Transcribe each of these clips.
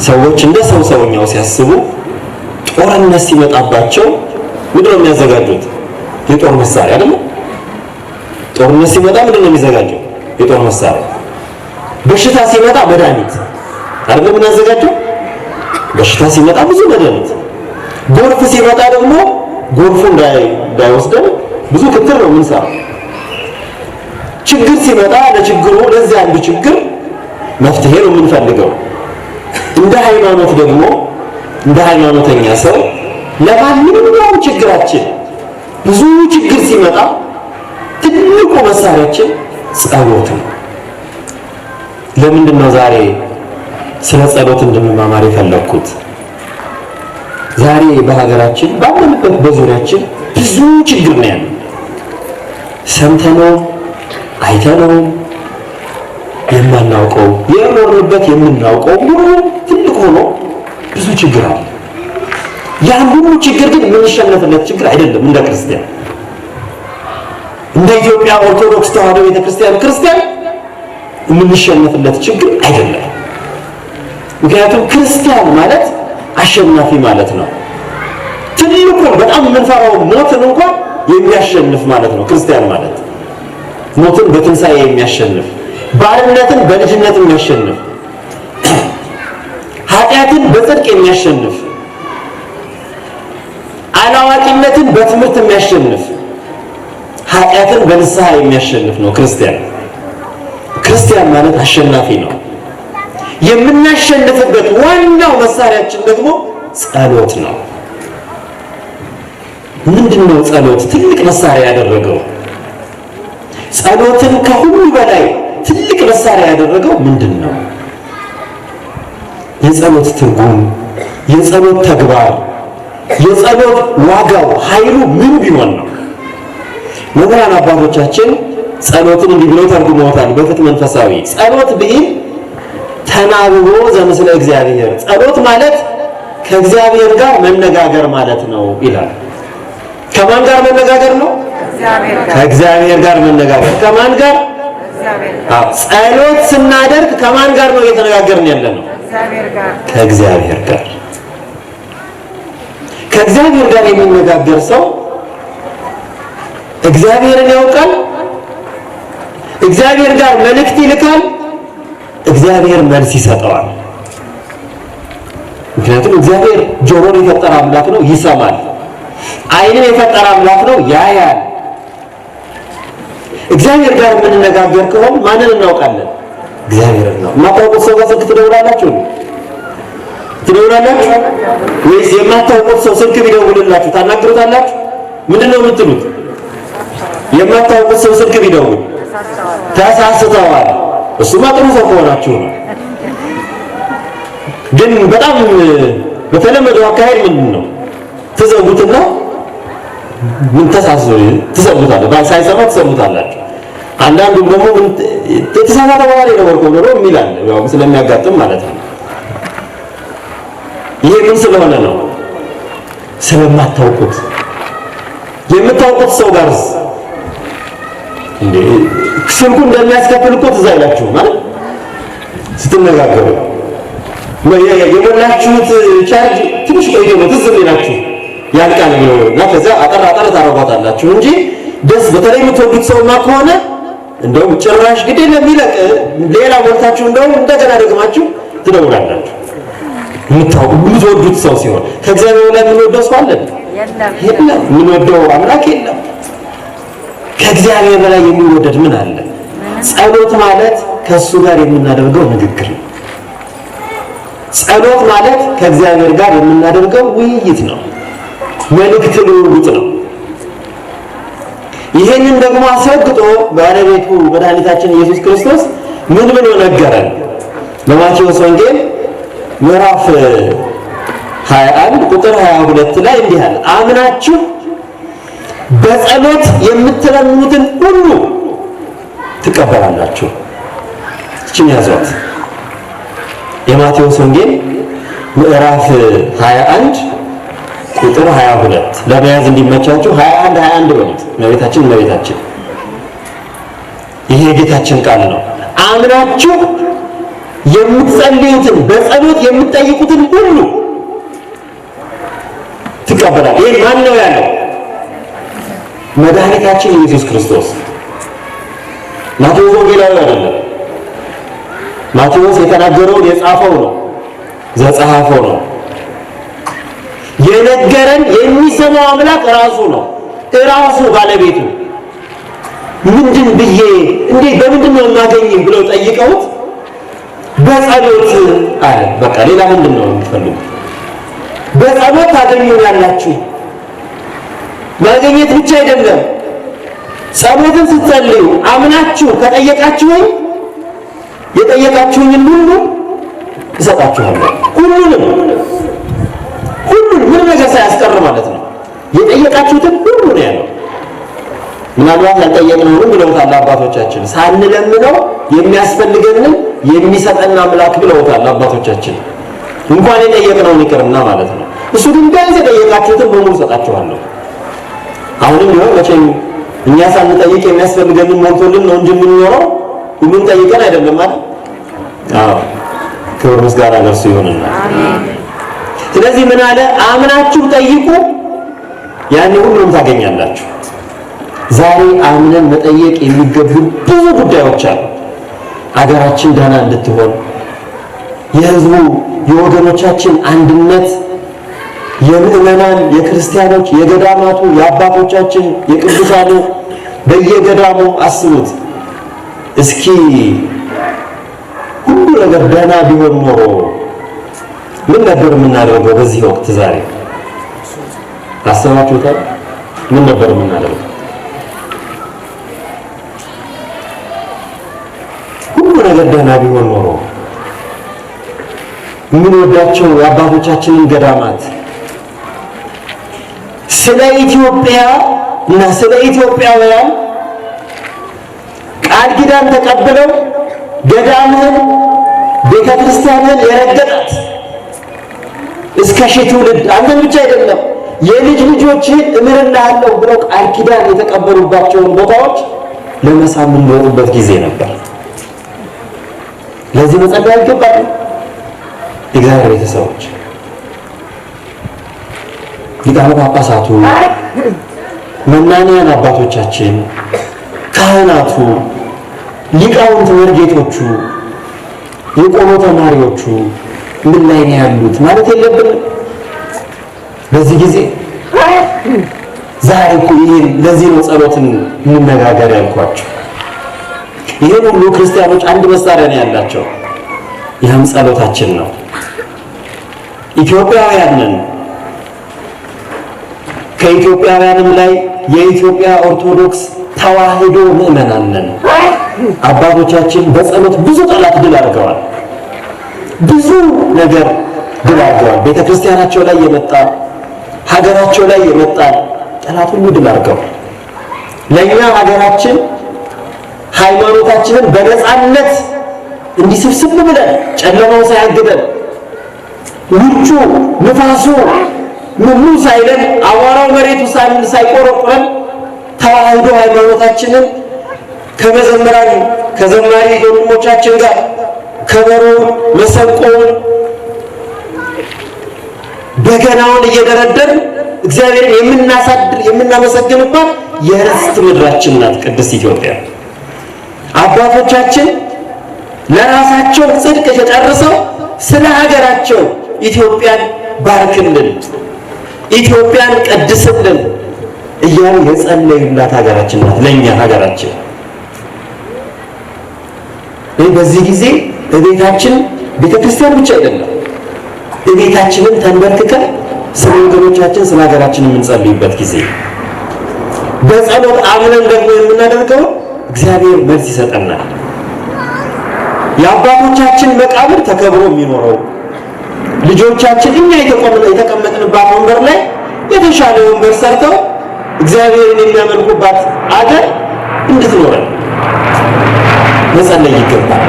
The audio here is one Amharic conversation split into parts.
ሰዎች እንደ ሰውኛው ሲያስቡ ጦርነት ሲመጣባቸው ምንድነው የሚያዘጋጁት? የጦር መሳሪያ አይደል? ጦርነት ሲመጣ ምንድነው የሚዘጋጀው? የጦር መሳሪያ። በሽታ ሲመጣ መድኃኒት አይደል የምናዘጋጀው? በሽታ ሲመጣ ብዙ መድኃኒት። ጎርፍ ሲመጣ ደግሞ ጎርፉ እንዳይወስደን ብዙ ክትር ነው የምንሰራው። ችግር ሲመጣ ለችግሩ ለዚህ አንዱ ችግር መፍትሄ ነው የምንፈልገው። እንደ ሃይማኖት ደግሞ እንደ ሃይማኖተኛ ሰው ለማንኛውም ችግራችን ብዙ ችግር ሲመጣ ትልቁ መሳሪያችን ጸሎት ነው። ለምንድን ነው ዛሬ ስለ ጸሎት እንድንማማር የፈለኩት? ዛሬ በሀገራችን ባለንበት በዙሪያችን ብዙ ችግር ነው ያለው። ሰምተነው አይተነው የማናውቀው የኖርንበት የምናውቀው ሁሉ ትልቅ ሆኖ ብዙ ችግር አለ። ያን ሁሉ ችግር ግን የምንሸነፍለት ችግር አይደለም። እንደ ክርስቲያን እንደ ኢትዮጵያ ኦርቶዶክስ ተዋሕዶ ቤተክርስቲያን ክርስቲያን የምንሸነፍለት ችግር አይደለም። ምክንያቱም ክርስቲያን ማለት አሸናፊ ማለት ነው። ትልቁ በጣም የምንፈራው ሞትን እንኳን የሚያሸንፍ ማለት ነው። ክርስቲያን ማለት ሞትን በትንሣኤ የሚያሸንፍ፣ ባርነትን በልጅነት የሚያሸንፍ፣ ኃጢአትን በጽድቅ የሚያሸንፍ፣ አላዋቂነትን በትምህርት የሚያሸንፍ፣ ኃጢአትን በንስሐ የሚያሸንፍ ነው ክርስቲያን። ክርስቲያን ማለት አሸናፊ ነው። የምናሸንፍበት ዋናው መሳሪያችን ደግሞ ጸሎት ነው። ምንድነው ጸሎት ትልቅ መሳሪያ ያደረገው? ጸሎትን ከሁሉ በላይ ትልቅ መሳሪያ ያደረገው ምንድነው? የጸሎት ትርጉም፣ የጸሎት ተግባር፣ የጸሎት ዋጋው ኃይሉ ምን ቢሆን ነው? መምህራን አባቶቻችን ጸሎትን እንዲህ ብለው ተርጉመውታል። በፍትሕ መንፈሳዊ ጸሎት ብሂል ተናብቦ ዘምስለ እግዚአብሔር፣ ጸሎት ማለት ከእግዚአብሔር ጋር መነጋገር ማለት ነው ይላል። ከማን ጋር መነጋገር ነው? ከእግዚአብሔር ጋር መነጋገር። ከማን ጋር? ጸሎት ስናደርግ ከማን ጋር ነው እየተነጋገርን ያለ ነው? ከእግዚአብሔር ጋር። ከእግዚአብሔር ጋር የሚነጋገር ሰው እግዚአብሔርን ያውቃል፣ እግዚአብሔር ጋር መልእክት ይልካል፣ እግዚአብሔር መልስ ይሰጠዋል። ምክንያቱም እግዚአብሔር ጆሮን የፈጠረ አምላክ ነው፣ ይሰማል። ዓይንን የፈጠረ አምላክ ነው፣ ያያል። እግዚአብሔር ጋር የምንነጋገር ከሆነ ማንን እናውቃለን? እግዚአብሔርን ነው። የማታውቁት ሰው ጋር ስልክ ትደውላላችሁ ወይስ የማታውቁት ሰው ስልክ ቢደውልላችሁ ታናግሩታላችሁ? ምንድን ነው የምትሉት? የማታውቁት ሰው ስልክ ቢደውል ተሳስተዋል። እሱማ ጥሩ ሰው ከሆናችሁ ነው። ግን በጣም በተለመደው አካሄድ ምንድን ነው? ትዘጉትና ምን ተሳስቶ ትሰሙታላችሁ፣ ሳይሰማ ትሰሙታላችሁ። አንዳንዱም ደግሞ የተሳሳተ ባህሪ ነው ወርቆ ነው የሚላል፣ ያው ስለሚያጋጥም ማለት ነው። ይሄ ምን ስለሆነ ነው? ስለማታውቁት። የምታውቁት ሰው ጋርስ እንዴ ስልኩ እንደሚያስከፍል እኮ ትዝ አይላችሁ ማለት ስትነጋገሩ የሞላችሁት ቻርጅ ትንሽ ቆይቶ ነው ትዝ የሚላችሁ ያልቃል ብሎ እና ከዛ አጠር ታረጓታላችሁ እንጂ ደስ በተለይ የምትወዱት ሰውማ ከሆነ እንደውም ጭራሽ ግዴ ለሚለቅ ሌላ ሞልታችሁ እንደውም እንደገና ደግማችሁ ትደውላላችሁ። የምትወዱት ሰው ሲሆን ከእግዚአብሔር ላይ የምንወደው ሰው አለ? የለም። የምንወደው አምላክ የለም። ከእግዚአብሔር በላይ የሚወደድ ምን አለ? ጸሎት ማለት ከእሱ ጋር የምናደርገው ንግግር ነው። ጸሎት ማለት ከእግዚአብሔር ጋር የምናደርገው ውይይት ነው፣ መልእክት ልውውጥ ነው። ይሄንን ደግሞ አስረግጦ ባለቤቱ መድኃኒታችን ኢየሱስ ክርስቶስ ምን ብሎ ነገረን? በማቴዎስ ወንጌል ምዕራፍ 21 ቁጥር 22 ላይ እንዲህ አለ፣ አምናችሁ በጸሎት የምትለምኑትን ሁሉ ትቀበላላችሁ። እቺን ያዟት። የማቴዎስ ወንጌል ምዕራፍ 21 ቁጥር 22 ለመያዝ እንዲመቻችሁ 21 በሉት። መቤታችን ይሄ የጌታችን ቃል ነው። አምናችሁ የምትጸልዩትን በጸሎት የምትጠይቁትን ሁሉ ትቀበላል። ይሄ ማን ነው ያለው? መድኃኒታችን ኢየሱስ ክርስቶስ። ማቴዎስ ወንጌላዊ አይደለም። ማቴዎስ የተናገረውን የጻፈው ነው፣ ዘጸሐፈው ነው። የነገረን የሚሰማው አምላክ ራሱ ነው፣ ራሱ ባለቤቱ። ምንድን ብዬ እንዴ በምንድን ነው የማገኘው ብለው ጠይቀውት በጸሎት አለ። በቃ ሌላ ምንድን ነው የምትፈልጉት? በጸሎት ታገኙኛላችሁ። ማግኘት ብቻ አይደለም፣ ጸሎትን ስትጸልዩ አምናችሁ ከጠየቃችሁኝ የጠየቃችሁኝን ሁሉ እሰጣችኋለሁ። ሁሉንም ምን ነገር ሳያስቀር ማለት ነው። የጠየቃችሁትን ሁሉ ነው ያለው። ምናልባት ያልጠየቅነውን ብለውታል አባቶቻችን። ሳንለምነው የሚያስፈልገንን የሚሰጠን አምላክ ብለውታል አባቶቻችን። እንኳን የጠየቅነውን ይቅርና ማለት ነው። እሱ ግን ቢያንስ የጠየቃችሁትን በሙሉ እሰጣችኋለሁ። አሁንም ቢሆን መቼም እኛ ሳንጠይቅ የሚያስፈልገንን ሞልቶልን ነው እንጂ የምንኖረው ሁሉን ጠይቀን አይደለም ማለት። አዎ ክብር ምስጋና ለእርሱ ይሁንና ስለዚህ ምን አለ? አምናችሁ ጠይቁ ያን ሁሉም ታገኛላችሁ። ዛሬ አምነን መጠየቅ የሚገቡን ብዙ ጉዳዮች አሉ። አገራችን ደህና እንድትሆን፣ የህዝቡ የወገኖቻችን አንድነት፣ የምዕመናን የክርስቲያኖች የገዳማቱ የአባቶቻችን የቅዱሳኑ በየገዳሙ አስቡት እስኪ ሁሉ ነገር ደህና ቢሆን ኖሮ ምን ነበር የምናደርገው? በዚህ ወቅት ዛሬ አስባችሁታል? ምን ነበር የምናደርገው? ሁሉ ነገር ደህና ቢሆን ኖሮ የምንወዳቸው የአባቶቻችንን ገዳማት ስለ ኢትዮጵያ እና ስለ ኢትዮጵያውያን ቃል ኪዳን ተቀብለው ገዳምህን ቤተክርስቲያንን የረገጣት እስከ ሺህ ትውልድ አንተን ብቻ አይደለም የልጅ ልጆችን እምርልሃለሁ ብለው ቃል ኪዳን የተቀበሉባቸውን ቦታዎች ለመሳም የምንኖርበት ጊዜ ነበር። ለዚህ መጸለይ ይገባል። የእግዚአብሔር ቤተሰቦች፣ ሊቃነ ጳጳሳቱ፣ መናንያን አባቶቻችን፣ ካህናቱ፣ ሊቃውንት መርጌቶቹ፣ የቆሎ ተማሪዎቹ ምን ላይ ነው ያሉት ማለት የለብንም በዚህ ጊዜ። ዛሬ እኮ ይሄን ለዚህ ነው ጸሎትን እንነጋገር ያልኳቸው። ይሄን ሁሉ ክርስቲያኖች አንድ መሳሪያ ነው ያላቸው፣ ይህም ጸሎታችን ነው። ኢትዮጵያውያንን ከኢትዮጵያውያንም ላይ የኢትዮጵያ ኦርቶዶክስ ተዋህዶ ምዕመናን ነን። አባቶቻችን በጸሎት ብዙ ጠላት ድል አድርገዋል። ብዙ ነገር ድል አድርገዋል። ቤተክርስቲያናቸው ላይ የመጣ ሀገራቸው ላይ የመጣ ጠላት ሁሉ ድል አድርገዋል። ለኛ ሀገራችን ሃይማኖታችንን በነፃነት እንዲስብስብ ብለን ጨለማው ሳያግደን ውጩ ንፋሱ ምኑ ሳይለን አዋራው መሬቱ ሳይቆረቁረን ተዋህዶ ሃይማኖታችንን ከመዘምራን ከዘማሪ ወንድሞቻችን ጋር ከበሮ መሰንቆውን በገናውን እየደረደር እግዚአብሔርን የምናሳድር የምናመሰግንባት የርስት ምድራችን ናት ቅድስት ኢትዮጵያ። አባቶቻችን ለራሳቸው ጽድቅ ተጨርሰው ስለ ሀገራቸው ኢትዮጵያን ባርክልን፣ ኢትዮጵያን ቀድስልን እያሉ የጸለዩላት ሀገራችን ናት ለኛ ሀገራችን። በዚህ ጊዜ በቤታችን ቤተክርስቲያን ብቻ አይደለም በቤታችንን ተንበርክከን ስለ ወገኖቻችን ስለ ሀገራችን የምንጸልይበት ጊዜ፣ በጸሎት አምነን ደግሞ የምናደርገው እግዚአብሔር መልስ ይሰጠናል። የአባቶቻችን መቃብር ተከብሮ የሚኖረው ልጆቻችን እኛ የተቀመጥንባት ወንበር ላይ የተሻለ ወንበር ሰርተው እግዚአብሔርን የሚያመልኩባት አገር እንድትኖረን መጸለይ ይገባል።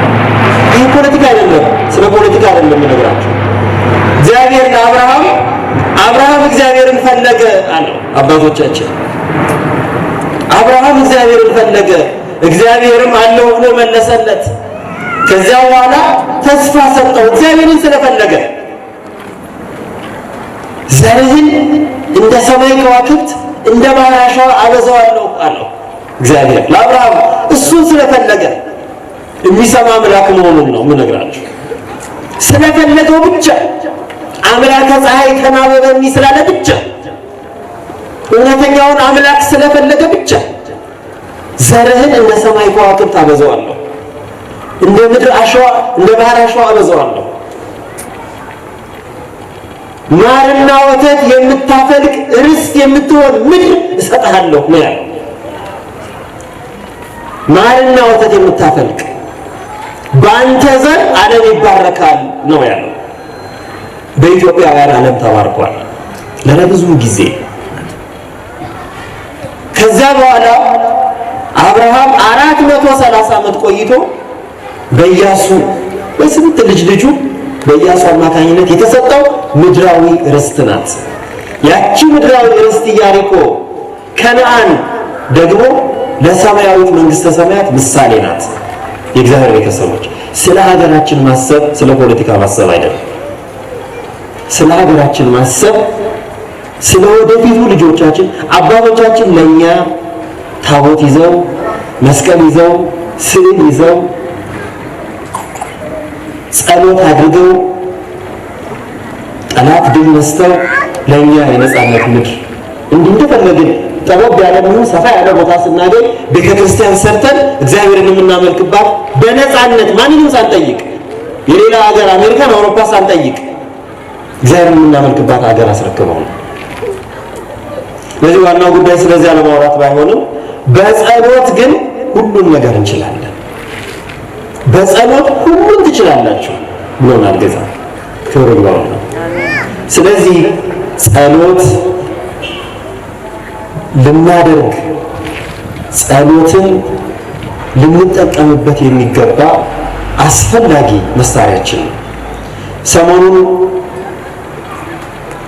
ይህ ፖለቲካ አይደለም፣ ስለ ፖለቲካ አይደለም የምነግራቸው። እግዚአብሔር አብርሃም እግዚአብሔርን ፈለገ አለው አባቶቻችን። አብርሃም እግዚአብሔርን ፈለገ፣ እግዚአብሔርም አለው ብሎ መለሰለት። ከዚያ በኋላ ተስፋ ሰጠው እግዚአብሔርን ስለፈለገ ዘርህን እንደ ሰማይ ከዋክብት እንደ ባህር አሸዋ አበዛዋለሁ አለው እግዚአብሔር ለአብርሃም። እሱን ስለፈለገ የሚሰማ አምላክ መሆኑን ነው የምነግራችሁ። ስለፈለገው ብቻ አምላከ ፀሐይ ከናበበኒ ስላለ ብቻ እውነተኛውን አምላክ ስለፈለገ ብቻ ዘርህን እንደ ሰማይ ከዋክብት አበዛዋለሁ፣ እንደ ምድር አሸዋ እንደ ባህር አሸዋ አበዛዋለሁ፣ ማርና ወተት የምታፈልቅ ርስት የምትሆን ምድር እሰጥሃለሁ ነው ያለው። ማርና ወተት የምታፈልቅ በአንተ ዘር ዓለም ይባረካል ነው ያለው። በኢትዮጵያውያን ዓለም ተባርኳል ለብዙ ጊዜ። ከዛ በኋላ አብርሃም 430 ዓመት ቆይቶ በኢያሱ በስንት ልጁ በኢያሱ አማካኝነት የተሰጠው ምድራዊ ርስት ናት። ያቺ ምድራዊ ርስት ኢያሪኮ ከነዓን ደግሞ ለሰማያዊት መንግስተ ሰማያት ምሳሌ ናት። የእግዚአብሔር ቤተሰቦች ስለ ሀገራችን ማሰብ ስለ ፖለቲካ ማሰብ አይደለም። ስለ ሀገራችን ማሰብ ስለ ወደፊቱ ልጆቻችን አባቶቻችን ለኛ ታቦት ይዘው መስቀል ይዘው ስዕል ይዘው ጸሎት አድርገው ጠላት ድል ነስተው ለኛ የነጻነት ምድር እንዲህ እንደፈለግን ጠበብ ያለ ምን ሰፋ ያለ ቦታ ስናገኝ ቤተክርስቲያን ሰርተን እግዚአብሔርን የምናመልክባት በነጻነት ማንንም ሳንጠይቅ የሌላ ሀገር አሜሪካን አውሮፓ ሳንጠይቅ እግዚአብሔርን የምናመልክባት ሀገር አስረክበው ነው። ለዚህ ዋናው ጉዳይ ስለዚህ ለማውራት ባይሆንም በጸሎት ግን ሁሉን ነገር እንችላለን። በጸሎት ሁሉን ትችላላችሁ ብሎናል ጌታ። ክብር ይግባው። ስለዚህ ጸሎት ልናደርግ ጸሎትን ልንጠቀምበት የሚገባ አስፈላጊ መሳሪያችን ነው። ሰሞኑን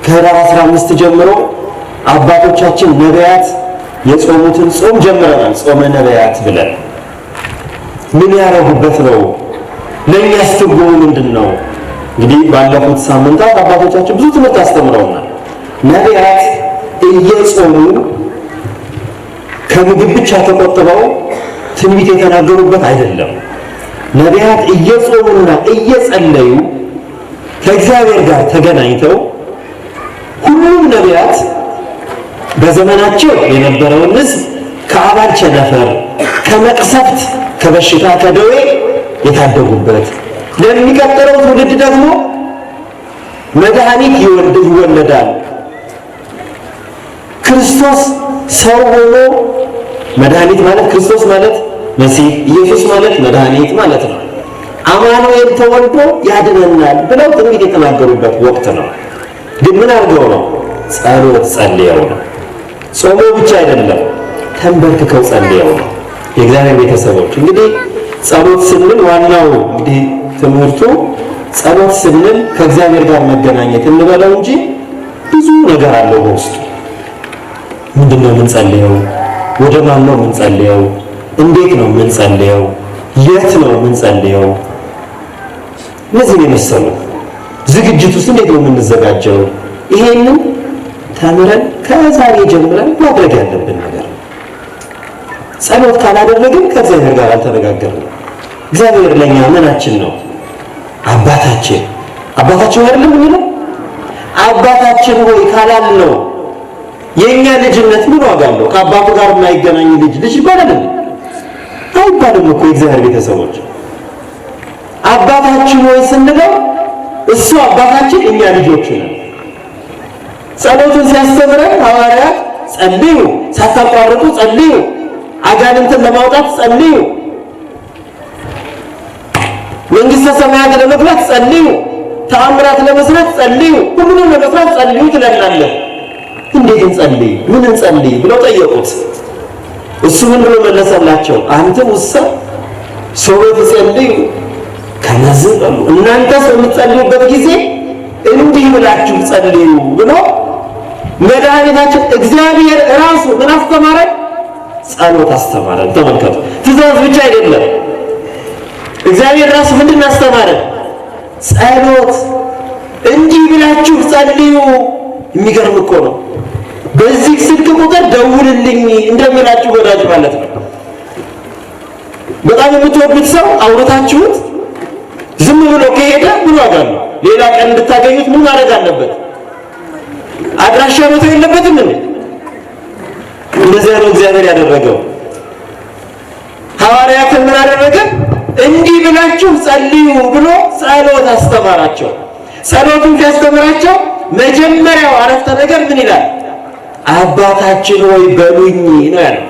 ከህዳር 15 ጀምሮ አባቶቻችን ነቢያት የጾሙትን ጾም ጀምረናል። ጾመ ነቢያት ብለን ምን ያደረጉበት ነው? ለእኛስ ትርጉሙ ምንድን ነው? እንግዲህ ባለፉት ሳምንታት አባቶቻችን ብዙ ትምህርት አስተምረውናል። ነቢያት እየጾሙ ከምግብ ብቻ ተቆጥበው ትንቢት የተናገሩበት አይደለም። ነቢያት እየጾሙና እየጸለዩ ከእግዚአብሔር ጋር ተገናኝተው ሁሉም ነቢያት በዘመናቸው የነበረውን ሕዝብ ከአባል ቸነፈር፣ ከመቅሰፍት፣ ከበሽታ፣ ከደዌ የታደጉበት ለሚቀጥለው ትውልድ ደግሞ መድኃኒት ይወለዳል። ክርስቶስ ሰው ሆኖ መድኃኒት ማለት ክርስቶስ ማለት መሲህ ኢየሱስ ማለት መድኃኒት ማለት ነው። አማኑኤል ተወልዶ ያድነናል ብለው ትንቢት የተናገሩበት ወቅት ነው። ግን ምን አድርገው ነው? ጸሎት ጸልየው ነው። ጾሞ ብቻ አይደለም፣ ተንበርክከው ጸልየው ነው። የእግዚአብሔር ቤተሰቦች እንግዲህ ጸሎት ስንል ዋናው እንግዲህ ትምህርቱ ጸሎት ስንል ከእግዚአብሔር ጋር መገናኘት እንበለው እንጂ ብዙ ነገር አለው በውስጡ። ምንድነው የምንጸልየው? ወደ ማን ነው የምንጸልየው? እንዴት ነው የምንጸልየው? የት ነው የምንጸልየው? እነዚህ የመሰሉ ዝግጅት ውስጥ እንዴት ነው የምንዘጋጀው? ይሄንን ተምረን ከዛሬ ጀምረን ማድረግ ያለብን ነገር ነው። ጸሎት ካላደረግን ከእግዚአብሔር ጋር አልተነጋገርንም። እግዚአብሔር ለኛ ምናችን ነው? አባታችን አይደለም የሚለው? አባታችን ሆይ ካላልነው የኛ ልጅነት ምን ዋጋ አለው? ከአባቱ ጋር የማይገናኝ ልጅ ይባላል አይባልም እኮ። የእግዚአብሔር ቤተሰቦች አባታችን ሆይ ስንለው እሱ አባታችን፣ እኛ ልጆቹ ነን። ጸሎቱን ሲያስተምረን ሐዋርያት ጸልዩ፣ ሳታቋርጡ ጸልዩ፣ አጋንንትን ለማውጣት ጸልዩ፣ መንግስተ ሰማያት ለመግባት ጸልዩ፣ ተአምራት ለመስራት ጸልዩ፣ ሁሉንም ለመስራት ጸልዩ ትላለህ። እንዴት እንጸልይ? ምን እንጸልይ ብለው ጠየቁት። እሱ ምን ብሎ መለሰላቸው? አንተም ውሰ ሰውት ጸልዩ ከነዝ በሉ፣ እናንተ በምትጸልዩበት ጊዜ እንዲህ ብላችሁ ጸልዩ ብሎ መድኃኒታችን እግዚአብሔር ራሱ ምን አስተማረን? ጸሎት አስተማረን። ተመልከቱ፣ ትእዛዝ ብቻ አይደለም። እግዚአብሔር ራሱ ምንድን አስተማረ? ጸሎት እንዲህ ብላችሁ ጸልዩ። የሚገርም እኮ ነው። በዚህ ስልክ ቁጥር ደውልልኝ እንደምላችሁ ወዳጅ ማለት ነው። በጣም የምትወዱት ሰው አውርታችሁት ዝም ብሎ ከሄደ ምን ዋጋ ነው? ሌላ ቀን እንድታገኙት ምን ማድረግ አለበት? አድራሻ መተው የለበትም እንዴ? እንደዚህ ነው እግዚአብሔር ያደረገው። ሐዋርያትን ምን አደረገ? እንዲህ ብላችሁ ጸልዩ ብሎ ጸሎት አስተማራቸው። ጸሎቱን ሲያስተምራቸው መጀመሪያው አረፍተ ነገር ምን ይላል? አባታችን ሆይ በሉኝ ነው ያለው።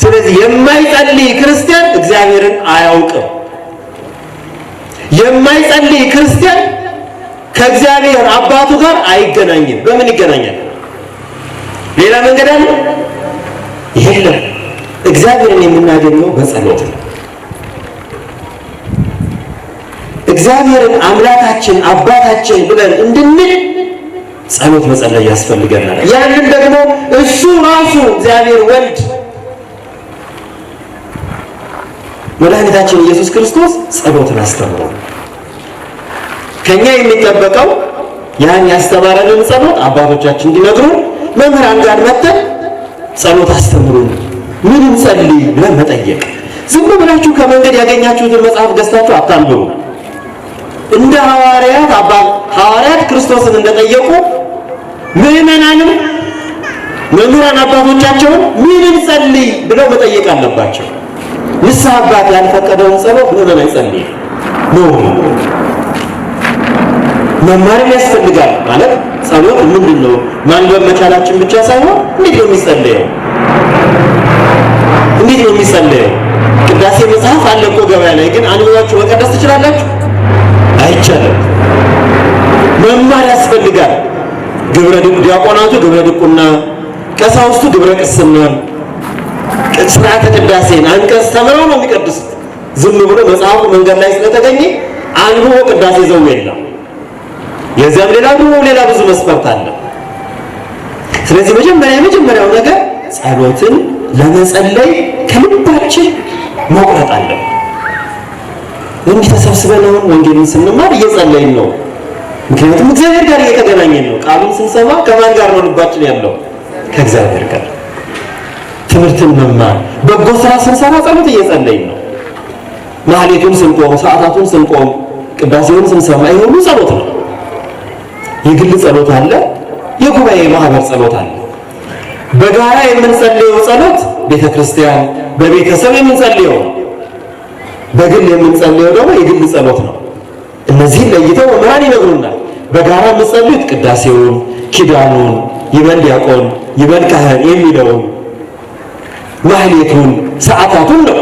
ስለዚህ የማይጸልይ ክርስቲያን እግዚአብሔርን አያውቅም። የማይጸልይ ክርስቲያን ከእግዚአብሔር አባቱ ጋር አይገናኝም። በምን ይገናኛል? ሌላ መንገድ አለ? የለም። እግዚአብሔርን የምናገኘው በጸሎት ነው። እግዚአብሔርን አምላካችን አባታችን ብለን እንድንል ጸሎት መጸለይ ያስፈልገናል። ያንን ደግሞ እሱ ራሱ እግዚአብሔር ወልድ መድኃኒታችን ኢየሱስ ክርስቶስ ጸሎትን አስተምሯል። ከኛ የሚጠበቀው ያን ያስተማረንን ጸሎት አባቶቻችን እንዲነግሩን መምህራን ጋር መተን ጸሎት አስተምሩን፣ ምን እንጸልይ ብለን መጠየቅ። ዝም ብላችሁ ከመንገድ ያገኛችሁትን መጽሐፍ ገዝታችሁ አታንብቡ። እንደ ሐዋርያት ክርስቶስን እንደጠየቁ ምዕመናንም መምህራን አባቶቻቸውን ምን እንጸልይ ብለው መጠየቅ አለባቸው። ንስሐ አባት ያልፈቀደውን ጸሎት ምዕመን አይጸልይም ነው። መማርም ያስፈልጋል። ማለት ጸሎት ምንድን ነው? ማንበብ መቻላችን ብቻ ሳይሆን እንዴት ነው የሚጸለየው? እንዴት ነው የሚጸለየው? ቅዳሴ መጽሐፍ አለ እኮ ገበያ ላይ፣ ግን አንብባችሁ መቀደስ ትችላላችሁ? አይቻልም። መማር ያስፈልጋል። ዲያቆናቱ ግብረ ድቁና፣ ቀሳውስቱ ግብረ ቅስና፣ ስርዓተ ቅዳሴን አንቀጽ ተምረው ነው የሚቀድሱት። ዝም ብሎ መጽሐፉ መንገድ ላይ ስለተገኘ አንብቦ ቅዳሴ ዘው የለም። የዚያም ሌላ ብዙ መስፈርት አለ። ስለዚህ የመጀመሪያው ነገር ጸሎትን ለመጸለይ ከልባችን መቁረጥ አለው። እንዲህ ተሰብስበን አሁን ወንጌልን ስንማር እየጸለይን ነው። ምክንያቱም እግዚአብሔር ጋር እየተገናኘን ነው። ቃሉን ስንሰማ ከማን ጋር ነው ልባችን ያለው? ከእግዚአብሔር ጋር። ትምህርትን መማር፣ በጎ ስራ ስንሰራ ጸሎት እየጸለይን ነው። ማህሌቱን ስንቆም፣ ሰዓታቱን ስንቆም፣ ቅዳሴውን ስንሰማ ይሄ ሁሉ ጸሎት ነው። የግል ጸሎት አለ፣ የጉባኤ ማህበር ጸሎት አለ። በጋራ የምንጸልየው ጸሎት ቤተክርስቲያን በቤተሰብ የምንጸልየው፣ በግል የምንጸልየው ደግሞ የግል ጸሎት ነው። እነዚህን ለይተው መምህራን ይነግሩናል። በጋራ የምንጸልዩት ቅዳሴውን፣ ኪዳኑን፣ ይበል ዲያቆን ይበል ካህን የሚለውን ማህሌቱን፣ ሰዓታቱን ነው።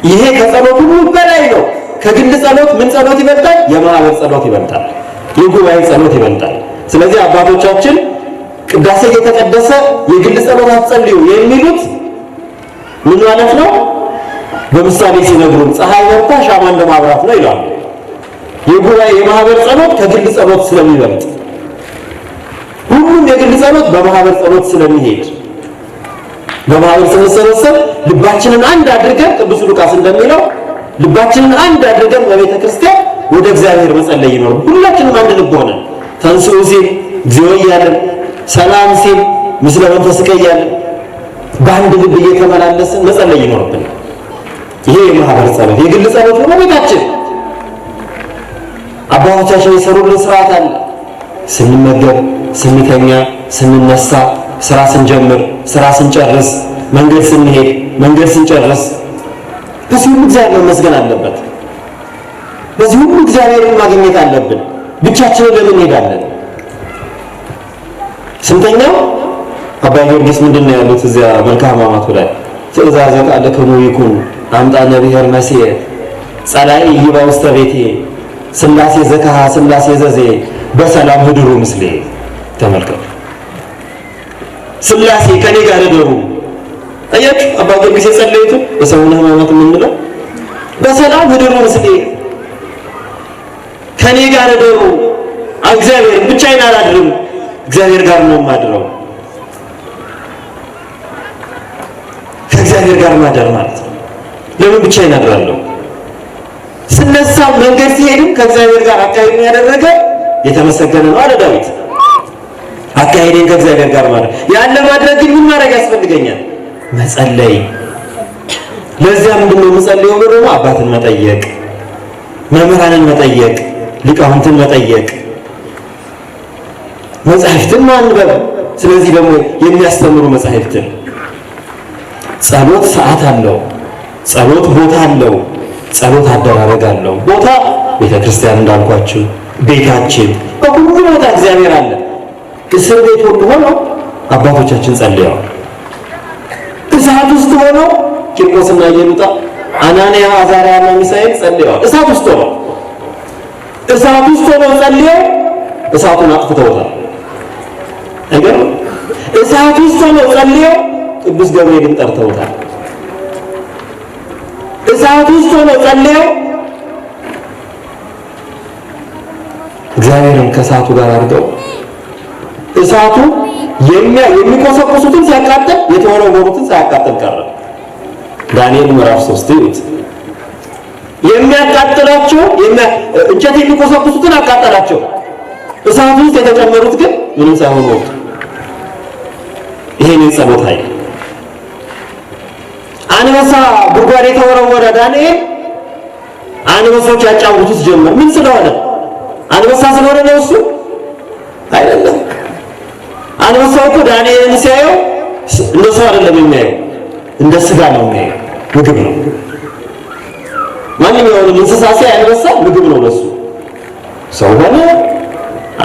ይሄ ከጸሎት ሁሉ በላይ ነው። ከግል ጸሎት ምን ጸሎት ይበልጣል? የማህበር ጸሎት ይበልጣል። የጉባኤ ጸሎት ይበልጣል። ስለዚህ አባቶቻችን ቅዳሴ እየተቀደሰ የግል ጸሎት አትጸልዩ የሚሉት ምን ማለት ነው? በምሳሌ ሲነግሩን ፀሐይ በርታ ሻማ እንደማብራት ነው ይላሉ። የጉባኤ የማህበር ጸሎት ከግል ጸሎት ስለሚበልጥ፣ ሁሉም የግል ጸሎት በማህበር ጸሎት ስለሚሄድ፣ በማህበር ስንሰበሰብ ልባችንን አንድ አድርገን ቅዱስ ሉቃስ እንደሚለው ልባችንን አንድ አድርገን በቤተ ክርስቲያን ወደ እግዚአብሔር መጸለይ ነው። ሁላችንም አንድ ልብ ሆነን ተንሥኡ ሲል እግዚኦ እያለን፣ ሰላም ሲል ምስለ መንፈስከ እያለን በአንድ ልብ እየተመላለስን መጸለይ ይኖርብናል። ይሄ የማህበር ጸሎት። የግል ጸሎት ነው ቤታችን። አባቶቻችን የሰሩልን ስርዓት አለ። ስንመገብ፣ ስንተኛ፣ ስንነሳ፣ ስራ ስንጀምር፣ ስራ ስንጨርስ፣ መንገድ ስንሄድ፣ መንገድ ስንጨርስ፣ በዚህ ሁሉ እግዚአብሔር መመስገን አለበት። በዚህ ሁሉ እግዚአብሔርን ማግኘት አለብን። ብቻችንን ለምን እንሄዳለን? ስንተኛው አባ ጊዮርጊስ ምንድን ነው ያሉት እዚያ መልክአ ሕማማቱ ላይ? ትእዛዘ ቃልክሙ ይኩን አምጣነ ብሔር መሲሕ ጸላኢ ይባ ውስተ ቤቴ ሥላሴ ዘከሃ ሥላሴ ዘዜ በሰላም ህድሩ ምስሌ። ተመልከቱ፣ ሥላሴ ከኔ ጋር ህድሩ። አያችሁ አባ ጊዮርጊስ የጸለዩት በሰሙነ ሕማማት የምንለው በሰላም ህድሩ ምስሌ፣ ከኔ ጋር ህድሩ። እግዚአብሔር ብቻዬን አላድርም፣ እግዚአብሔር ጋር ነው የማድረው። ከእግዚአብሔር ጋር ማደር ማለት ነው። ለምን ብቻዬን አድራለሁ? ስነሳ መንገድ ሲሄድም ከእግዚአብሔር ጋር አካሄድን ያደረገ የተመሰገነ ነው አለ ዳዊት። አካሄድን ከእግዚአብሔር ጋር ማለት ያን ለማድረግ ግን ምን ማድረግ ያስፈልገኛል? መጸለይ። ለዚያ ምንድን ነው የምጸልየው? ደግሞ አባትን መጠየቅ፣ መምህራንን መጠየቅ፣ ሊቃውንትን መጠየቅ፣ መጻሕፍትን ማንበብ። ስለዚህ ደግሞ የሚያስተምሩ መጻሕፍትን። ጸሎት ሰዓት አለው። ጸሎት ቦታ አለው። ጸሎት አደራረግ አለው። ቦታ ቤተክርስቲያን እንዳልኳችሁ፣ ቤታችን፣ በሁሉ ቦታ እግዚአብሔር አለ። እስር ቤት ሁሉ ሆነው አባቶቻችን ጸልየዋል። እሳት ውስጥ ሆነው ቂርቆስና ኢየሉጣ፣ አናንያ፣ አዛርያና ሚሳኤል ጸልየዋል። እሳት ውስጥ ሆነው ጸልየው እሳቱን አጥፍተውታል። አይገርም? እሳት ውስጥ ሆነው ጸልየው ቅዱስ ገብርኤልን ጠርተውታል። እሳት ውስጥ ሆነው ጸልየው እግዚአብሔርን ከእሳቱ ጋር አድርገው እሳቱ የሚቆሰቁሱትን ሲያቃጥል የተወረወሩትን ሳያቃጥል ቀረ። ዳንኤል ምዕራፍ 3 ይሁት የሚያቃጥላቸው እንጨት የሚቆሰቁሱትን አቃጠላቸው። እሳቱ ውስጥ የተጨመሩት ግን ምንም ሳይሆን ወጡ። ይሄን የጸሎት ኃይል። አንበሳ ጉድጓድ የተወረወረ ዳንኤል አንበሶች ያጫውቱት ጀመር። ምን ስለሆነ? አንበሳ ስለሆነ ነው እሱ አይደለም። አንበሳው እኮ ዳንኤልን ሲያየው እንደ ሰው አይደለም የሚያየው፣ እንደ ስጋ ነው የሚያየው። ምግብ ነው። ማንኛውንም እንስሳ ሲያይ አንበሳ ምግብ ነው ለሱ። ሰው ሆነ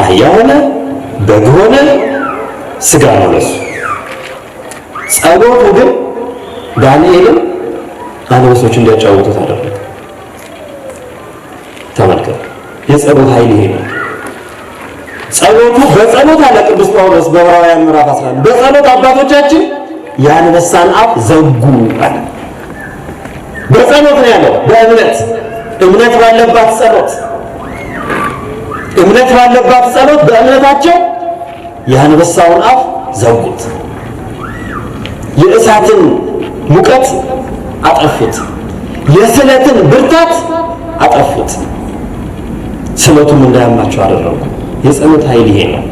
አህያ ሆነ በግ ሆነ ስጋ ነው ለሱ። ጸሎቱ ግን ዳንኤልን አንበሶች እንዲያጫውቱት አደረገ። ተመልከቱ፣ የጸሎት ኃይል ይሄ ነው። ጸሎቱ በጸሎት አለ ቅዱስ ጳውሎስ በዕብራውያን ምዕራፍ 11 በጸሎት አባቶቻችን የአንበሳን አፍ ዘጉ አለ። በጸሎት ነው ያለው። እምነት ባለባት ጸሎት በእምነታቸው የአንበሳውን አፍ ዘጉት። የእሳትን ሙቀት አጠፉት። የስለትን ብርታት አጠፉት። ስለቱም እንዳያማቸው አደረጉ። የጸሎት ኃይል ይሄ ነው።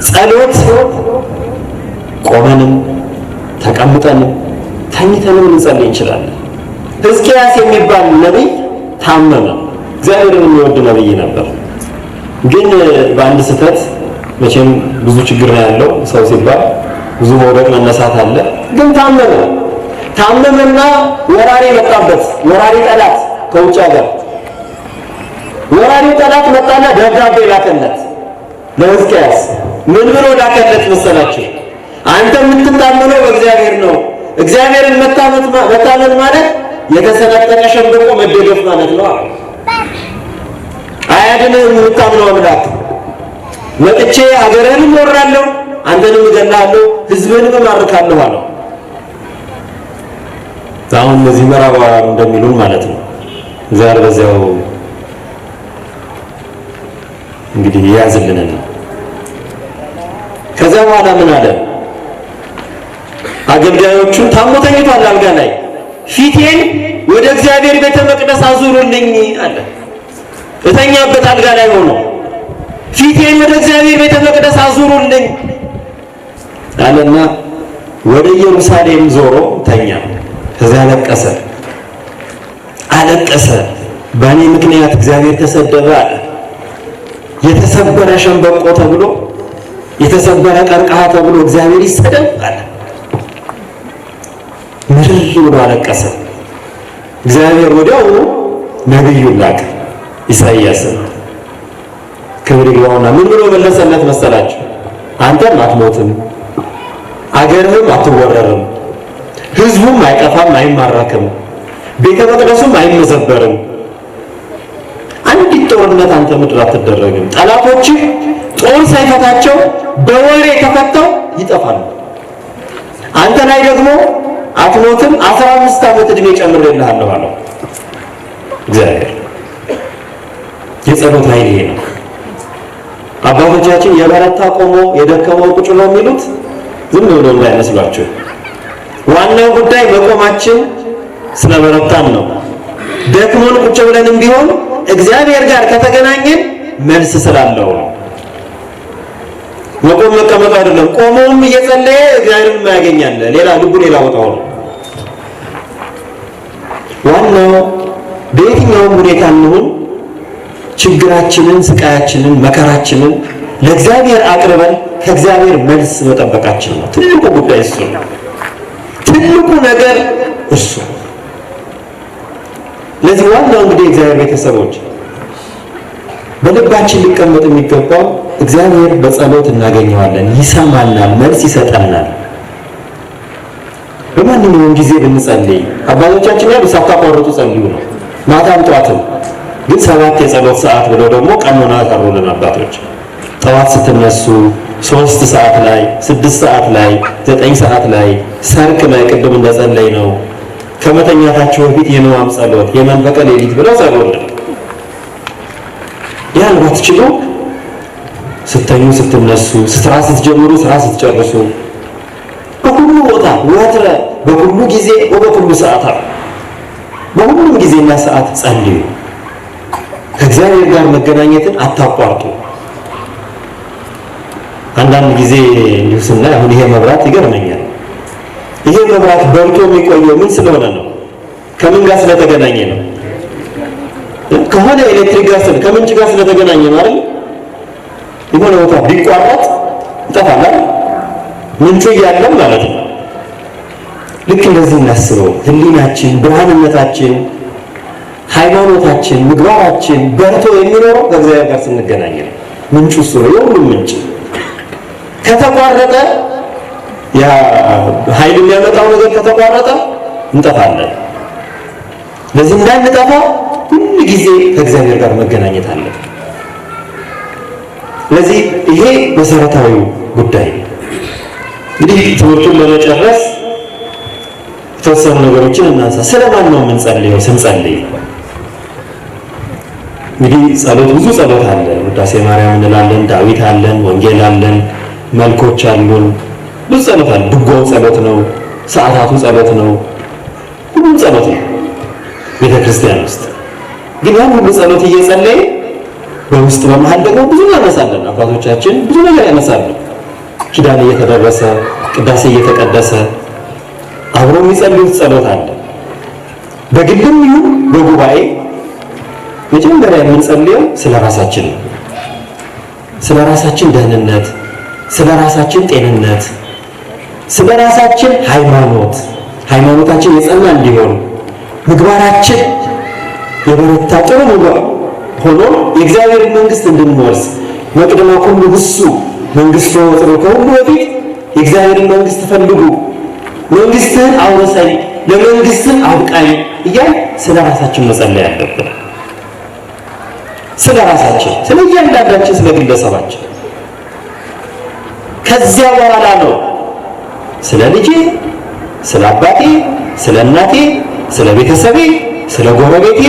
ጸሎት ቆመንም ተቀምጠንም ተኝተንም እንጸልይ እንችላለን። ሕዝቅያስ የሚባል ነቢይ ታመመ። እግዚአብሔርን የሚወድ ነቢይ ነበር። ግን በአንድ ስህተት፣ መቼም ብዙ ችግር ነው ያለው ሰው ሲባል ብዙ መውደቅ መነሳት አለ። ግን ታመመና ወራሪ መጣበት። ወራሪ ጠላት ከውጭ ሀገር ወራሪ ጠላት መጣና ደብዳቤ ላከለት ለሕዝቅያስ። ምን ብሎ ላከለት መሰላችሁ? አንተ የምትታመነው በእግዚአብሔር ነው። እግዚአብሔርን መታመን ማለት የተሰነጠቀ ሸንበቆ መደገፍ ማለት ነው። አያድንህም የምታምነው አምላክ። መጥቼ ሀገርህንም እወራለሁ፣ አንተንም እገላለሁ፣ ሕዝብህንም እማርካለሁ አለው። አሁን እነዚህ ምዕራባውያን እንደሚሉን ማለት ነው። እግዚአብሔር በዚያው እንግዲህ ያዝልን ነው። ከዛ በኋላ ምን አለ? አገልጋዮቹን ታሞ ተኝቷል አልጋ ላይ፣ ፊቴን ወደ እግዚአብሔር ቤተ መቅደስ አዙሩልኝ አለ። እተኛበት አልጋ ላይ ሆኖ ፊቴን ወደ እግዚአብሔር ቤተ መቅደስ አዙሩልኝ አለና ወደ ኢየሩሳሌም ዞሮ ተኛ። ከዚያ አለቀሰ። በእኔ ምክንያት እግዚአብሔር ተሰደበ አለ። የተሰበረ ሸንበቆ ተብሎ የተሰበረ ቀርቀሃ ተብሎ እግዚአብሔር ይሰደብ አለ። ምርር ብሎ አለቀሰ። እግዚአብሔር ወዲያውኑ ነቢዩን ላከ ኢሳይያስን። ክብር ይግባውና ምን ብሎ መለሰለት መሰላችሁ? አንተም አትሞትም፣ አገርህም አትወረርም፣ ሕዝቡም አይጠፋም አይማረክም፣ ቤተ መቅደሱም አይመዘበርም። አንዲት ጦርነት አንተ ምድር አትደረግም። ጠላቶችህ ጦር ሳይፈታቸው በወሬ ተፈተው ይጠፋሉ። አንተ ላይ ደግሞ አትሞትም፣ 15 ዓመት ዕድሜ ጨምሬልሃለሁ አለው እግዚአብሔር። የጸሎት ኃይል ይሄ ነው። አባቶቻችን የበረታ ቆሞ የደከመው ቁጭ ብሎ የሚሉት ዝም ብሎ እንዳይመስሏቸው። ዋናው ጉዳይ መቆማችን፣ ስለበረታን ነው። ደክሞን ቁጭ ብለንም ቢሆን እግዚአብሔር ጋር ከተገናኘን መልስ ስላለው ነው። መቆም መቀመጥ አይደለም። ቆሞም እየጸለየ እግዚአብሔርን ያገኛል። ሌላ ልቡ ሌላ ቦታው ነው። ዋናው በየትኛውም ሁኔታ እንሁን ችግራችንን፣ ስቃያችንን፣ መከራችንን ለእግዚአብሔር አቅርበን ከእግዚአብሔር መልስ መጠበቃችን ነው። ትልቁ ጉዳይ እሱ ነው። ትልቁ ነገር እሱ። ለዚህ ዋናው እንግዲህ እግዚአብሔር ቤተሰቦች በልባችን ሊቀመጥ የሚገባው እግዚአብሔር በጸሎት እናገኘዋለን፣ ይሰማናል፣ መልስ ይሰጠናል። በማንኛውም ጊዜ ብንጸልይ አባቶቻችን ያሉ ሳታቋርጡ ጸልዩ ነው። ማታም ጠዋትም ግን 7 የጸሎት ሰዓት ብለው ደግሞ ቀኖና ቀሩልን አባቶች። ጠዋት ስትነሱ 3 ሰዓት ላይ፣ 6 ሰዓት ላይ፣ 9 ሰዓት ላይ፣ ሰርክ ላይ ቅድም እንደጸለይ ነው ከመተኛታችሁ በፊት የነዋም ጸሎት የመንፈቀ ሌሊት ብለው ጸሎልን። ያን ባትችሉ ስተኙ፣ ስትነሱ፣ ስራ ስትጀምሩ፣ ስራ ስትጨርሱ በሁሉ ቦታ ወትረ በሁሉ ጊዜ ወበሁሉ ሰዓታት በሁሉም ጊዜና ሰዓት ጸልዩ። ከእግዚአብሔር ጋር መገናኘትን አታቋርጡ። አንዳንድ ጊዜ እንዲሁ ስናይ አሁን ይሄ መብራት ይገርመኛል። ይሄ መብራት በርቶ የሚቆየው ምን ስለሆነ ነው? ከምን ጋር ስለተገናኘ ነው? ከሆነ ኤሌክትሪክ ጋር ከምንጭ ጋር ስለተገናኘ ነው አይደል? የሆነ ቦታ ቢቋረጥ ይጠፋል ምንጩ እያለም ማለት ነው። ልክ እንደዚህ እናስበው። ህሊናችን፣ ብርሃንነታችን፣ ሃይማኖታችን፣ ምግባራችን በርቶ የሚኖረው ከእግዚአብሔር ጋር ስንገናኝ ነው። ምንጩ እሱ ነው፣ የሁሉም ምንጭ። ከተቋረጠ ያ ኃይል የሚያመጣው ነገር ከተቋረጠ እንጠፋለን። ለዚህ እንዳንጠፋ ሁሉ ጊዜ ከእግዚአብሔር ጋር መገናኘት አለ። ስለዚህ ይሄ መሰረታዊው ጉዳይ ነው። እንግዲህ ትምህርቱን ለመጨረስ የተወሰኑ ነገሮችን እናንሳ። ስለማን ነው የምንጸልየው? ስንጸልይ እንግዲህ ጸሎት ብዙ ጸሎት አለ። ውዳሴ ማርያም እንላለን፣ ዳዊት አለን፣ ወንጌል አለን፣ መልኮች አሉን፣ ብዙ ጸሎት አለ። ድጓው ጸሎት ነው፣ ሰዓታቱ ጸሎት ነው፣ ሁሉም ጸሎት ነው ቤተ ክርስቲያን ውስጥ። ግን ያን ሁሉ ጸሎት እየጸለየ በውስጥ በመሃል ደግሞ ብዙ ያነሳለን። አባቶቻችን ብዙ ነገር ያነሳሉ። ኪዳን እየተደረሰ ቅዳሴ እየተቀደሰ አብሮ የሚጸልዩት ጸሎት አለ። በግልም ይሁን በጉባኤ መጀመሪያ የምንጸልየው ስለ ራሳችን ነው። ስለ ራሳችን ደህንነት፣ ስለ ራሳችን ጤንነት፣ ስለ ራሳችን ሃይማኖታችን የጸና እንዲሆን፣ ምግባራችን የበረታ ጥሩ ምግባር ሆኖ የእግዚአብሔርን መንግስት እንድንወርስ መቅደማ ሁሉ እሱ መንግስቱ ወጥሮ ከሁሉ በፊት የእግዚአብሔርን መንግስት ፈልጉ፣ መንግስትህን አውርሰኝ፣ ለመንግስትህ አብቃኝ እያል ስለ ራሳችን መጸለይ አለብን። ስለ ራሳችን፣ ስለ እያንዳንዳችን፣ ስለ ግለሰባችን። ከዚያ በኋላ ነው ስለ ልጄ፣ ስለ አባቴ፣ ስለ እናቴ፣ ስለ ቤተሰቤ፣ ስለ ጎረቤቴ፣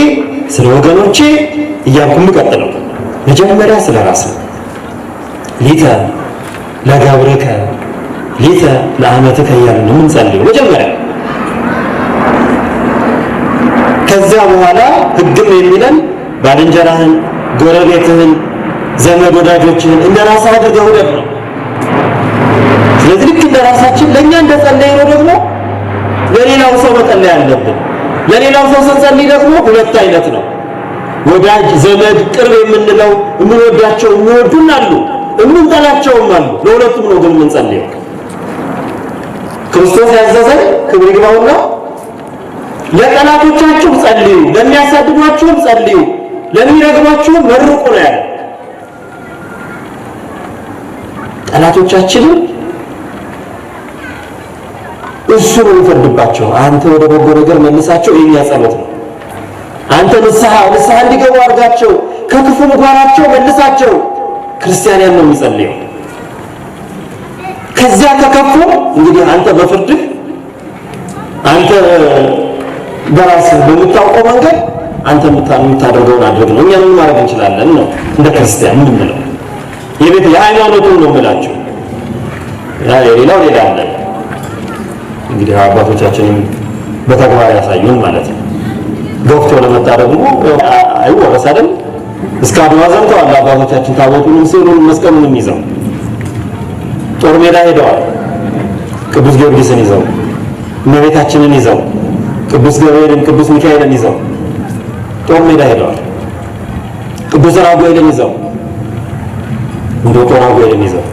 ስለ ወገኖቼ እያልኩ የምቀጥለው። መጀመሪያ ስለ ራስ ነው። ሊተ ለገብርከ ሊተ ለአመትከ እያልን ነው የምንጸልየው መጀመሪያ። ከዚያ በኋላ ህግም የሚለን ባልንጀራህን፣ ጎረቤትህን፣ ዘመድ ወዳጆችህን እንደ ራስህ አድርገህ ውደድ ነው። ስለዚህ ልክ እንደ ራሳችን ለእኛ እንደጸለይነው ደግሞ ለሌላው ሰው መጸለይ አለብን። ለሌላው ሰው ስንጸልይ ደግሞ ሁለት አይነት ነው። ወዳጅ፣ ዘመድ፣ ቅርብ የምንለው የምንወዳቸው የሚወዱን አሉ፣ የምንጠላቸውም አሉ። ለሁለቱም ነው ግን የምንጸልየው። ክርስቶስ ያዘዘን ክብር ይግባውና ለጠላቶቻችሁ ጸልዩ፣ ለሚያሳድዷችሁም ጸልዩ፣ ለሚረግሟችሁም መርቁ ነው ያለው። ጠላቶቻችንን እሱ ነው የሚፈርድባቸው። አንተ ወደ በጎ ነገር መልሳቸው፣ የኛ ጸሎት ነው። አንተ ንስሐ እንዲገቡ አድርጋቸው፣ ከክፉ ምግባራቸው መልሳቸው። ክርስቲያን ነው የሚጸልየው። ከዚያ ከከፉ እንግዲህ አንተ በፍርድህ አንተ በራስህ በምታውቀው መንገድ አንተ የምታደርገውን አድርግ ነው። እኛ ምን ማድረግ እንችላለን ነው እንደ ክርስቲያን የምንለው። የሃይማኖቱን ነው የምላቸው። ሌላው ሌላ አለ። እንግዲህ አባቶቻችንም በተግባር ያሳዩን ማለት ነው። ገፍቶ ለመጣ ደግሞ አይወረስ አይደል? እስከ አድዋ ዘምተዋል አባቶቻችን ታቦቱንም ስዕሉንም መስቀሉንም ይዘው ጦር ሜዳ ሄደዋል። ቅዱስ ጊዮርጊስን ይዘው እመቤታችንን ይዘው ቅዱስ ገብርኤልን ቅዱስ ሚካኤልን ይዘው ጦር ሜዳ ሄደዋል። ቅዱስ ራጉኤልን ይዘው እንደ ጦር ራጉኤልን ይዘው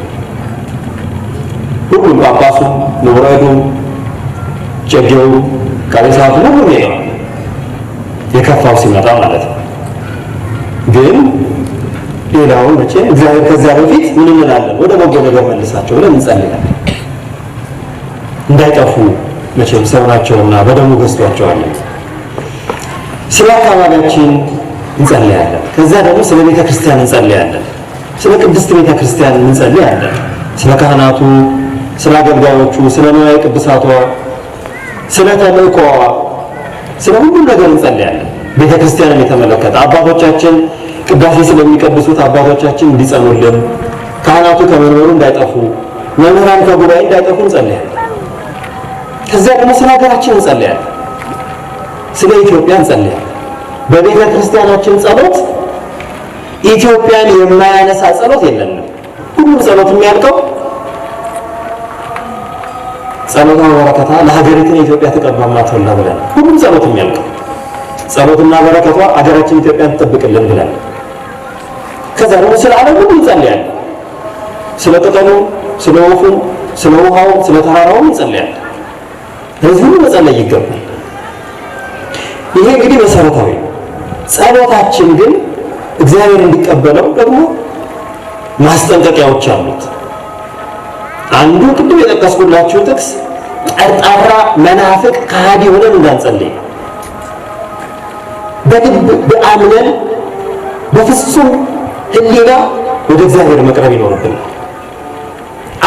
ሁሉም ጳጳሱ ንብረቱ ጨጌው ካሌሳቱ ሁሉም ሄደዋል። የከፋው ሲመጣ ማለት ነው። ግን ሌላውን መቼ እግዚአብሔር ከዚያ በፊት ምን እንላለን? ወደ በጎ ነገር መልሳቸው ብለን እንጸልያለን። እንዳይጠፉ መቼም ሰው ናቸውና በደሙ ገዝቷቸዋለን። ስለ አካባቢያችን እንጸልያለን። ከዛ ደግሞ ስለ ቤተ ክርስቲያን እንጸልያለን። ስለ ቅድስት ቤተ ክርስቲያን እንጸልያለን። ስለ ካህናቱ፣ ስለ አገልጋዮቹ፣ ስለ ንዋየ ቅድሳቷ፣ ስለ ተልእኮዋ፣ ስለ ሁሉም ነገር እንጸልያለን። ቤተ ክርስቲያንን የተመለከተ አባቶቻችን ቅዳሴ ስለሚቀድሱት አባቶቻችን እንዲጸኑልን፣ ካህናቱ ከመንበሩ እንዳይጠፉ፣ መምህራን ከጉባኤ እንዳይጠፉ እንጸልያለን። ከዚያ ደግሞ ስለ ሀገራችን እንጸልያለን። ስለ ኢትዮጵያ እንጸልያለን። በቤተ ክርስቲያናችን ጸሎት ኢትዮጵያን የማያነሳ ጸሎት የለንም። ሁሉም ጸሎት የሚያልቀው ጸሎታ በረከታ ለሀገሪቱን ኢትዮጵያ ተቀባማ ተወላ ብለን ሁሉም ጸሎት የሚያልቀው ጸሎትና በረከቷ ሀገራችን ኢትዮጵያን ትጠብቅልን ብለን ከዛ ደግሞ ስለ ዓለም ሁሉ እንጸልያለን። ስለ ቅጠሉ፣ ስለ ወፉ፣ ስለ ውሃው፣ ስለ ተራራው እንጸልያለን። ስለዚህ ሁሉ መጸለይ ይገባል። ይሄ እንግዲህ መሰረታዊ ጸሎታችን ግን እግዚአብሔር እንዲቀበለው ደግሞ ማስጠንቀቂያዎች አሉት። አንዱ ቅድም የጠቀስኩላችሁ ጥቅስ ጠርጣራ መናፍቅ ከሃዲ ሆነን እንዳንጸልይ በልብ በአምነን በፍጹም ሕሊና ወደ እግዚአብሔር መቅረብ ይኖርብናል።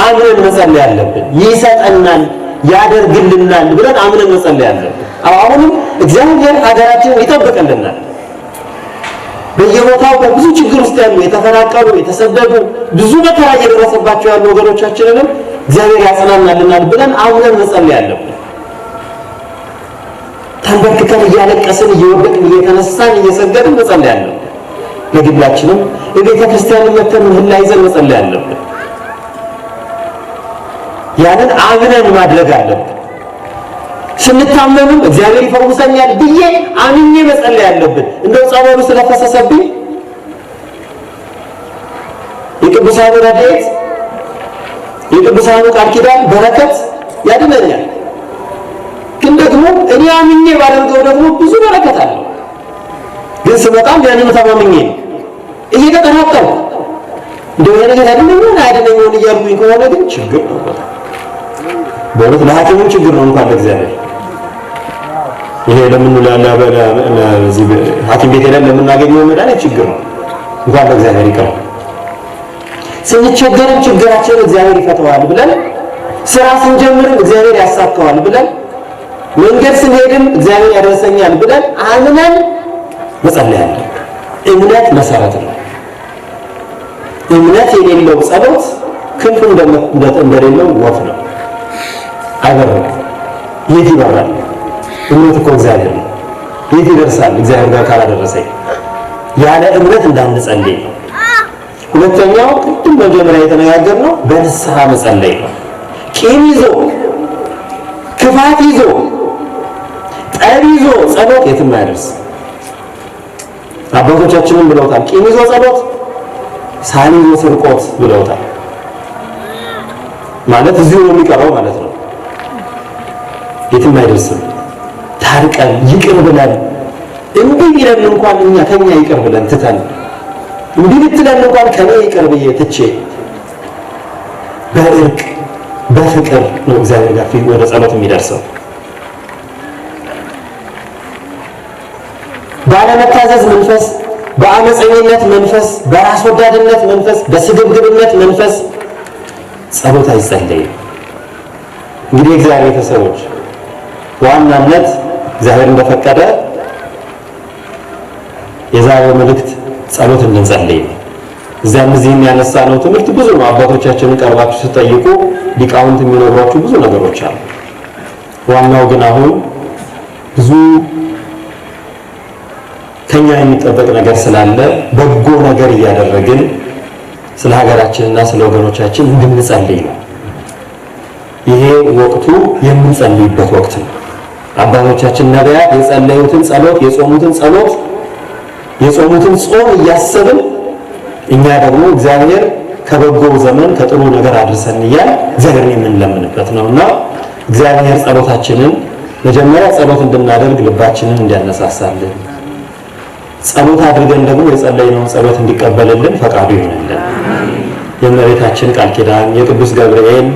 አምነን መጸለይ አለብን። ይሰጠናል፣ ያደርግልናል ብለን አምነን መጸለይ አለብን። አሁንም እግዚአብሔር ሀገራችንን ይጠብቅልናል። በየቦታው በብዙ ችግር ውስጥ ያሉ የተፈናቀሉ፣ የተሰደዱ ብዙ መከራ እየደረሰባቸው ያሉ ወገኖቻችንንም እግዚአብሔር ያጽናናልናል ብለን አምነን መጸለይ አለብን። ተንበርክከን እያለቀስን እየወደቅን እየተነሳን እየሰገድን መጸለይ አለብን። ለግላችንም የቤተ ክርስቲያንን መተን ምህላ ይዘን መጸለይ አለብን። ያንን አምነን ማድረግ አለብን። ስንታመምም እግዚአብሔር ይፈውሰኛል ብዬ አምኜ መጸለይ አለብን። እንደው ጸበሉ ስለፈሰሰብኝ የቅዱሳኑ ረድኤት የቅዱሳኑ ቃል ኪዳን በረከት ያድነኛል። ግን ደግሞ እኔ አምኜ ባደርገው ደግሞ ብዙ በረከት አለው። ግን ስመጣም ያንን ተማምኜ እየተጠራጠርኩ እንደው ይሄ ነገር ያድነኛል አይደለኝም እያልኩኝ ከሆነ ግን ችግር ነው። በእውነት ለሐኪሙ ችግር ነው እንኳን ለእግዚአብሔር። ይሄ ለምን ለዚህ ሐኪም ቤት ሄደን ለምናገኘው መድኃኒት ችግር ነው እንኳን ለእግዚአብሔር ይቀር። ስንቸገርም ችግራችንን እግዚአብሔር ይፈታዋል ብለን፣ ስራ ስንጀምርም እግዚአብሔር ያሳካዋል ብለን፣ መንገድ ስንሄድም እግዚአብሔር ያደርሰኛል ብለን አምነን መጸለይ አለብን። እምነት መሰረት ነው። እምነት የሌለው ጸሎት ክንፍ እንደሌለው ወፍ ነው። አይበርም። የት ይበራል? እምነት እኮ እግዚአብሔር ነው። የት ይደርሳል? እግዚአብሔር ጋር ካላደረሰኝ ያለ እምነት እንዳንጸልይ ነው። ሁለተኛው ቅድም መጀመሪያ የተነጋገርነው በንስሐ መጸለይ ነው። ቂም ይዞ ክፋት ይዞ ጠብ ይዞ ጸሎት የትም አይደርስም። አባቶቻችንም ብለውታል። ቂም ይዞ ጸሎት ሳል ይዞ ስርቆት ብለውታል። ማለት እዚሁ ነው የሚቀረው ማለት ነው። የትም አይደርስም። ታርቀን ይቅር ብለን እንቢ ቢለን እንኳን ከኛ ይቅር ብለን ትተን እንቢ ብትለን እንኳን ከኔ ይቅር ብዬ ትቼ በእርቅ በፍቅር ነው እግዚአብሔር ጋር ወደ ጸሎት የሚደርሰው። ባለመታዘዝ መንፈስ፣ በአመፀኝነት መንፈስ፣ በራስ ወዳድነት መንፈስ፣ በስግብግብነት መንፈስ ጸሎት አይጸለይም። እንግዲህ እግዚአብሔር ቤተሰቦች ዋናነት እግዚአብሔር እንደፈቀደ የዛሬው መልእክት ጸሎት እንድንጸልይ ነው። እዚያም እዚህም ያነሳነው ትምህርት ብዙ ነው። አባቶቻችንን ቀርባችሁ ስጠይቁ ሊቃውንት የሚነግሯችሁ ብዙ ነገሮች አሉ። ዋናው ግን አሁን ብዙ ከኛ የሚጠበቅ ነገር ስላለ በጎ ነገር እያደረግን ስለ ሀገራችንና ስለ ወገኖቻችን እንድንጸልይ ነው። ይሄ ወቅቱ የምንጸልይበት ወቅት ነው። አባቶቻችን ነቢያት የጸለዩትን ጸሎት፣ የጾሙትን ጸሎት፣ የጾሙትን ጾም እያሰብን እኛ ደግሞ እግዚአብሔር ከበጎ ዘመን ከጥሩ ነገር አድርሰን እያል እግዚአብሔርን የምንለምንበት ነውና እግዚአብሔር ጸሎታችንን መጀመሪያ ጸሎት እንድናደርግ ልባችንን እንዲያነሳሳልን ጸሎት አድርገን ደግሞ የጸለይነውን ጸሎት እንዲቀበልልን ፈቃዱ ይሆንልን። የእመቤታችን ቃል ኪዳን የቅዱስ ገብርኤል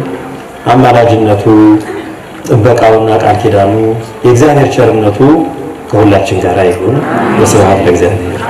አማላጅነቱ ጥበቃውና ቃል ኪዳኑ የእግዚአብሔር ቸርነቱ ከሁላችን ጋር ይሁን። በስብሐት ለእግዚአብሔር።